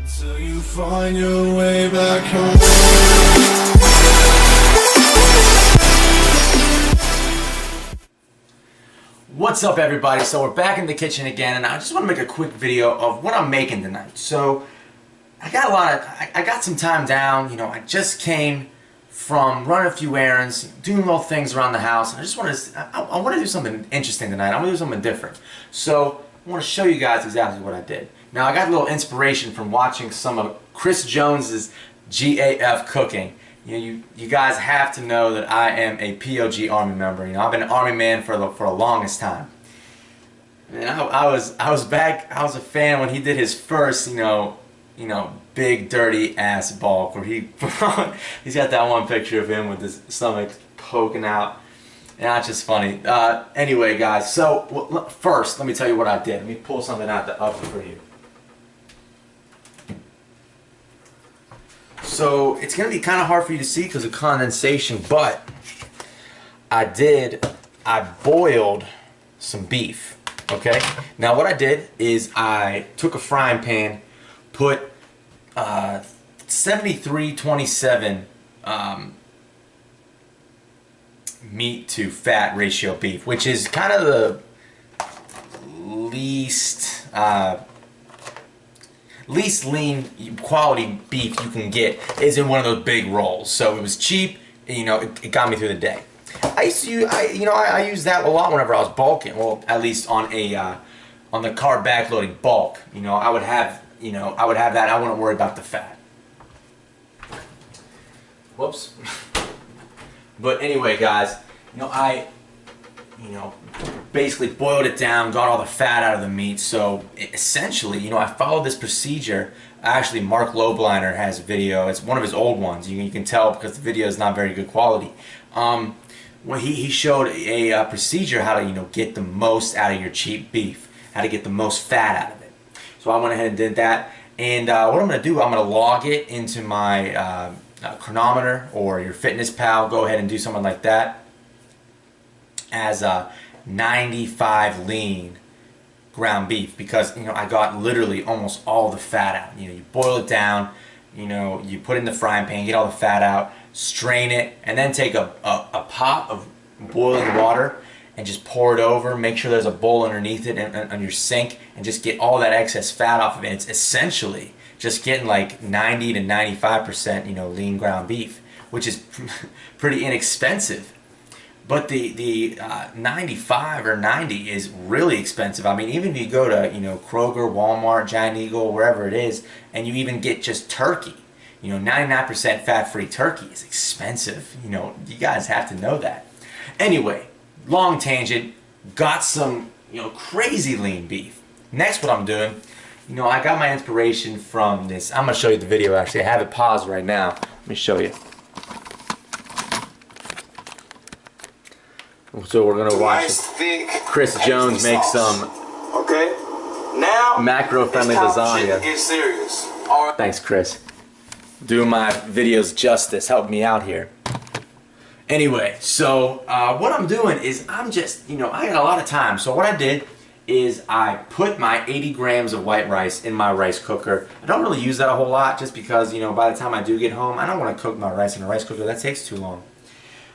Till you find your way back home. What's up, everybody? So we're back in the kitchen again, and I just want to make a quick video of what I'm making tonight. So I got some time down. You know, I just came from running a few errands, doing little things around the house. I just want to do something interesting tonight. I'm gonna do something different. So I want to show you guys exactly what I did. Now, I got a little inspiration from watching some of Krys Jones's GAF cooking. You know, you guys have to know that I am a POG Army member. You know, I've been an Army man for the longest time. And I was a fan when he did his first, you know, big dirty ass bulk, where he's got that one picture of him with his stomach poking out. And that's just funny. Anyway, guys, so first, let me tell you what I did. Let me pull something out the oven for you. So it's going to be kind of hard for you to see because of condensation, but I boiled some beef, okay? Now what I did is I took a frying pan, put 73-27 meat to fat ratio beef, which is kind of the least lean quality beef you can get is in one of those big rolls. So it was cheap, and, you know, it got me through the day. I use that a lot whenever I was bulking. Well, at least on the carb backloading bulk. You know, I would have that. I wouldn't worry about the fat. Whoops. But anyway, guys, I basically boiled it down, got all the fat out of the meat. So essentially, I followed this procedure. Actually, Mark Lobliner has a video. It's one of his old ones. You can tell because the video is not very good quality. Well, he showed a procedure how to get the most out of your cheap beef, how to get the most fat out of it. So I went ahead and did that. And what I'm going to do, I'm going to log it into my chronometer or your Fitness Pal. Go ahead and do something like that as 95 lean ground beef, because I got literally almost all the fat out. You boil it down, you put it in the frying pan, get all the fat out, strain it, and then take a pot of boiling water and just pour it over. Make sure there's a bowl underneath it and on your sink, and just get all that excess fat off of it. It's essentially just getting like 90 to 95% lean ground beef, which is pretty inexpensive. But the 95 or 90 is really expensive. I mean, even if you go to Kroger, Walmart, Giant Eagle, wherever it is, and you even get just turkey, 99% fat-free turkey is expensive. You guys have to know that. Anyway, long tangent. Got some crazy lean beef. Next, what I'm doing, I got my inspiration from this. I'm gonna show you the video. Actually, I have it paused right now. Let me show you. So we're gonna watch Krys Jones make some macro-friendly lasagna. Get serious. Thanks, Krys. Doing my videos justice. Help me out here. Anyway, so what I'm doing is I'm just, I got a lot of time. So what I did is I put my 80 grams of white rice in my rice cooker. I don't really use that a whole lot just because, by the time I do get home, I don't want to cook my rice in a rice cooker. That takes too long.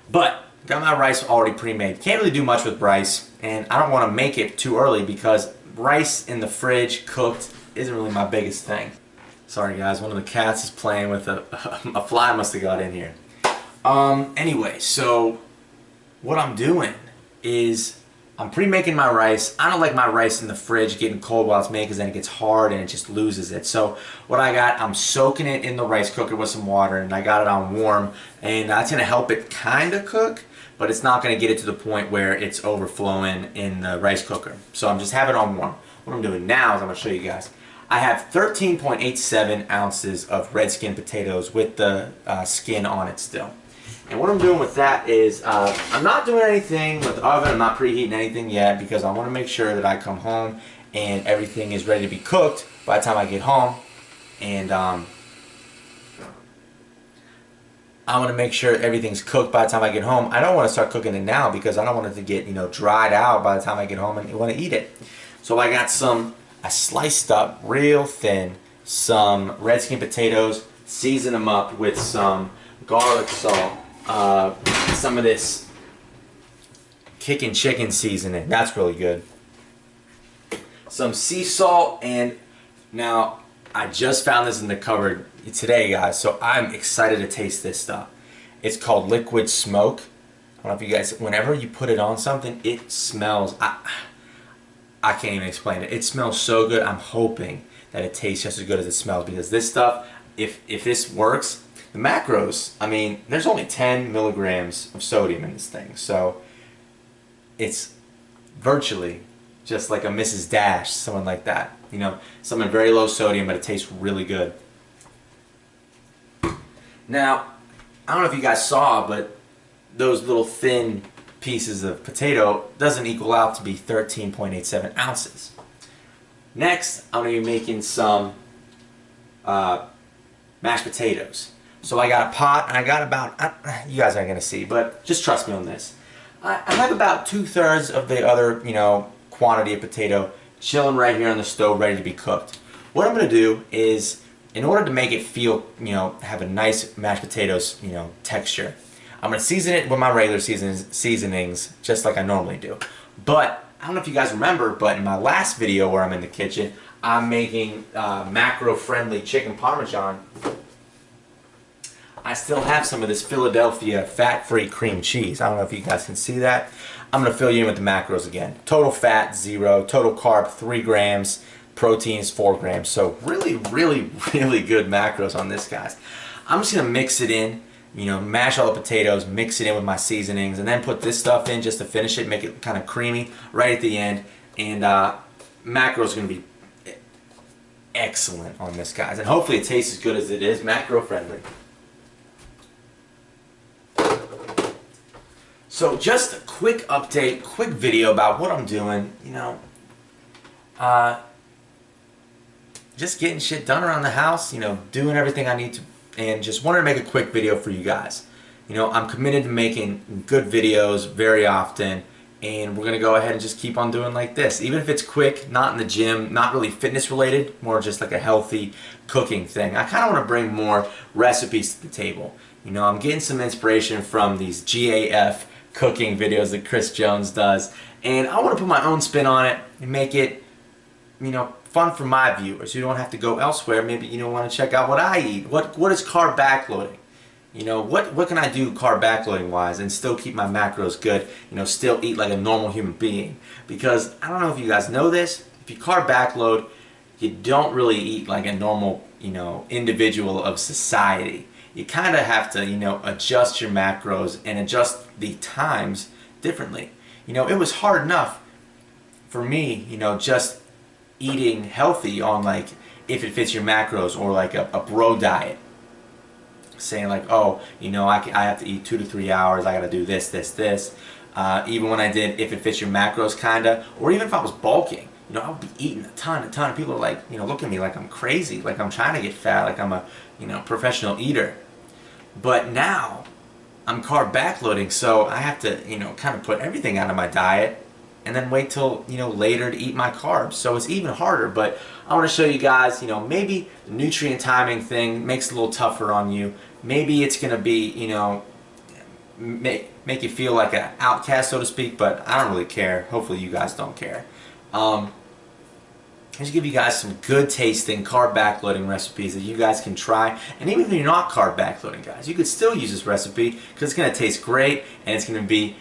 But got my rice already pre-made. Can't really do much with rice, and I don't want to make it too early because rice in the fridge cooked isn't really my biggest thing. Sorry guys, one of the cats is playing with a fly must have got in here. Anyway, so what I'm doing is I'm pre-making my rice. I don't like my rice in the fridge getting cold while it's made because then it gets hard and it just loses it. So what I got, I'm soaking it in the rice cooker with some water, and I got it on warm, and that's going to help it kind of cook, but it's not going to get it to the point where it's overflowing in the rice cooker. So I'm just having it on warm. What I'm doing now is I'm going to show you guys. I have 13.87 ounces of red skin potatoes with the skin on it still. And what I'm doing with that is I'm not doing anything with the oven. I'm not preheating anything yet because I want to make sure that I come home and everything is ready to be cooked by the time I get home. And I want to make sure everything's cooked by the time I get home. I don't want to start cooking it now because I don't want it to get dried out by the time I get home and want to eat it. So I got I sliced up real thin some red skin potatoes, season them up with some garlic salt, some of this kickin' chicken seasoning, that's really good, some sea salt, and now I just found this in the cupboard today, guys, so I'm excited to taste this stuff. It's called liquid smoke. I don't know if you guys, whenever you put it on something, it smells, I can't even explain it. It smells so good. I'm hoping that it tastes just as good as it smells, because this stuff, if this works, the macros, I mean, there's only 10 milligrams of sodium in this thing, so it's virtually just like a Mrs. Dash, someone like that. You know, something very low sodium, but it tastes really good. Now, I don't know if you guys saw, but those little thin pieces of potato doesn't equal out to be 13.87 ounces. Next, I'm going to be making some mashed potatoes. So I got a pot, and I got about, you guys aren't going to see, but just trust me on this. I have about 2/3 of the other, you know, quantity of potato chilling right here on the stove, ready to be cooked. What I'm going to do is, in order to make it feel, you know, have a nice mashed potatoes, you know, texture, I'm going to season it with my regular seasonings, just like I normally do. But, I don't know if you guys remember, but in my last video where I'm in the kitchen, I'm making macro-friendly chicken parmesan. I still have some of this Philadelphia fat-free cream cheese. I don't know if you guys can see that. I'm going to fill you in with the macros again. Total fat, 0. Total carb, 3 grams. Proteins, 4 grams. So really, really, really good macros on this, guys. I'm just going to mix it in. You know, mash all the potatoes, mix it in with my seasonings, and then put this stuff in just to finish it, make it kind of creamy right at the end. And macros going to be excellent on this, guys. And hopefully it tastes as good as it is macro-friendly. So just a quick update, quick video about what I'm doing, you know. Just getting shit done around the house, you know, doing everything I need to, and just wanted to make a quick video for you guys. You know, I'm committed to making good videos very often, and we're going to go ahead and just keep on doing like this. Even if it's quick, not in the gym, not really fitness related, more just like a healthy cooking thing. I kind of want to bring more recipes to the table. You know, I'm getting some inspiration from these GAF cooking videos that Krys Jones does, and I want to put my own spin on it and make it, you know, fun for my viewers. You don't have to go elsewhere. Maybe you don't want to check out what I eat. What is carb backloading? You know, what can I do carb backloading wise and still keep my macros good? You know, still eat like a normal human being. Because I don't know if you guys know this. If you carb backload, you don't really eat like a normal, you know, individual of society. You kind of have to, you know, adjust your macros and adjust the times differently. You know, it was hard enough for me, you know, just eating healthy on like if it fits your macros, or like a bro diet, saying like, oh, you know, I have to eat 2 to 3 hours, I gotta do this. Even when I did if it fits your macros kinda, or even if I was bulking, you know, I would be eating a ton. People are like, you know, look at me like I'm crazy, like I'm trying to get fat, like I'm a, you know, professional eater. But now I'm carb backloading, so I have to, you know, kind of put everything out of my diet and then wait till, you know, later to eat my carbs. So it's even harder. But I want to show you guys, you know, maybe the nutrient timing thing makes it a little tougher on you. Maybe it's going to be, you know, make you feel like an outcast, so to speak, but I don't really care. Hopefully you guys don't care. Just give you guys some good tasting carb backloading recipes that you guys can try. And even if you're not carb backloading, guys, you could still use this recipe because it's going to taste great and it's going to be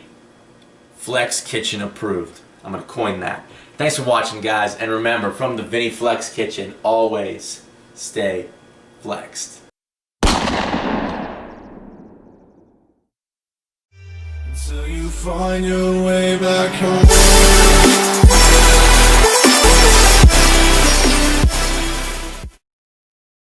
Flex Kitchen approved. I'm going to coin that. Thanks for watching, guys. And remember, from the Vinny Flex Kitchen, always stay flexed. Until you find your way back home.